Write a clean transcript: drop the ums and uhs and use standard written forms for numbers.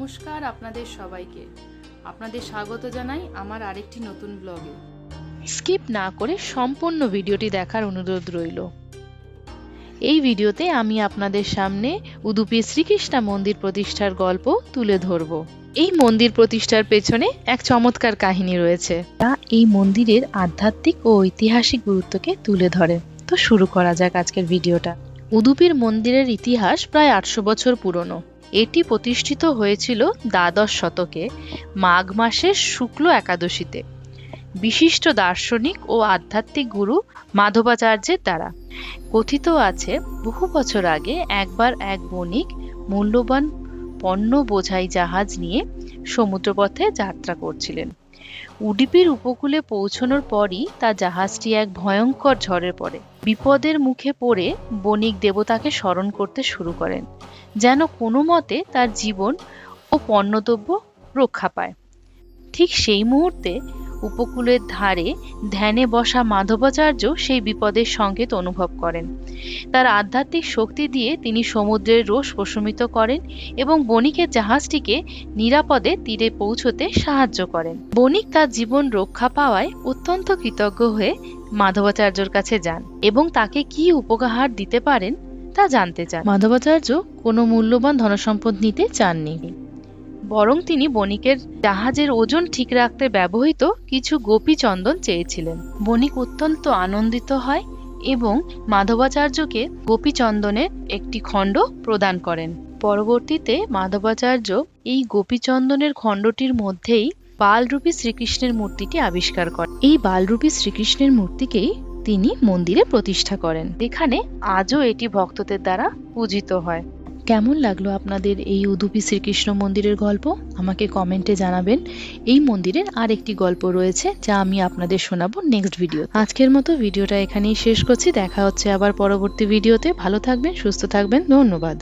নমস্কার আপনাদের সবাইকে। আপনাদের স্বাগত জানাই আমার আরেকটি নতুন ব্লগে। স্কিপ না করে সম্পূর্ণ ভিডিওটি দেখার অনুরোধ রইল। এই ভিডিওতে আমি আপনাদের সামনে উদুপি শ্রীকৃষ্ণা মন্দির প্রতিষ্ঠার গল্প তুলে ধরব। এই মন্দির প্রতিষ্ঠার পেছনে এক চমৎকার কাহিনী রয়েছে, যা এই মন্দিরের আধ্যাত্মিক ও ঐতিহাসিক গুরুত্বকে তুলে ধরে। তো শুরু করা যাক আজকের ভিডিওটা। উদুপির মন্দিরের ইতিহাস প্রায় 800 বছর পুরনো। এটি প্রতিষ্ঠিত হয়েছিল দ্বাদশ শতকে মাঘ মাসের শুক্ল একাদশীতে বিশিষ্ট দার্শনিক ও আধ্যাত্মিক গুরু মাধবাচার্যের দ্বারা। কথিত আছে, বহু বছর আগে একবার এক বণিক মূল্যবান পণ্য বোঝাই জাহাজ নিয়ে সমুদ্রপথে যাত্রা করছিলেন। উডুপির উপকূলে পৌঁছানোর পরই তার জাহাজটি এক ভয়ঙ্কর ঝড়ে পড়ে। বিপদের মুখে পড়ে বণিক দেবতাকে স্মরণ করতে শুরু করেন, যেন কোনো মতে তার জীবন ও পণ্যদ্রব্য রক্ষা পায়। ঠিক সেই মুহূর্তে উপকূলের ধারে ধ্যানে বসা মাধবাচার্য সেই বিপদের সংকেত অনুভব করেন। তার আধ্যাত্মিক শক্তি দিয়ে তিনি সমুদ্রের রোষ প্রশমিত করেন এবং বণিকের জাহাজটিকে নিরাপদে তীরে পৌঁছতে সাহায্য করেন। বণিক তার জীবন রক্ষা পাওয়ায় অত্যন্ত কৃতজ্ঞ হয়ে মাধবাচার্যর কাছে যান এবং তাকে কি উপহার দিতে পারেন তা জানতে চান। মাধবাচার্য কোনো মূল্যবান ধনসম্পদ নিতে চাননি, বরং তিনি বণিকের জাহাজের ওজন ঠিক রাখতে ব্যবহৃত কিছু গোপী চন্দন চেয়েছিলেন। বণিক অত্যন্ত আনন্দিত হয় এবং মাধবাচার্যকে গোপী চন্দনের একটি খণ্ড প্রদান করেন। পরবর্তীতে মাধবাচার্য এই গোপী চন্দনের খণ্ডটির মধ্যেই বালরূপী শ্রীকৃষ্ণের মূর্তিটি আবিষ্কার করেন। এই বালরূপী শ্রীকৃষ্ণের মূর্তিকেই তিনি মন্দিরে প্রতিষ্ঠা করেন। এখানে আজও এটি ভক্তদের দ্বারা পূজিত হয়। কেমন লাগলো আপনাদের এই উদুপি শ্রীকৃষ্ণ মন্দিরের গল্প? আমাকে কমেন্টে জানাবেন। এই মন্দিরের আরেকটি গল্প রয়েছে, যা আমি আপনাদের শোনাবো নেক্সট ভিডিও। আজকের মতো ভিডিওটা এখানেই শেষ করছি। দেখা হচ্ছে আবার পরবর্তী ভিডিওতে। ভালো থাকবেন, সুস্থ থাকবেন। ধন্যবাদ।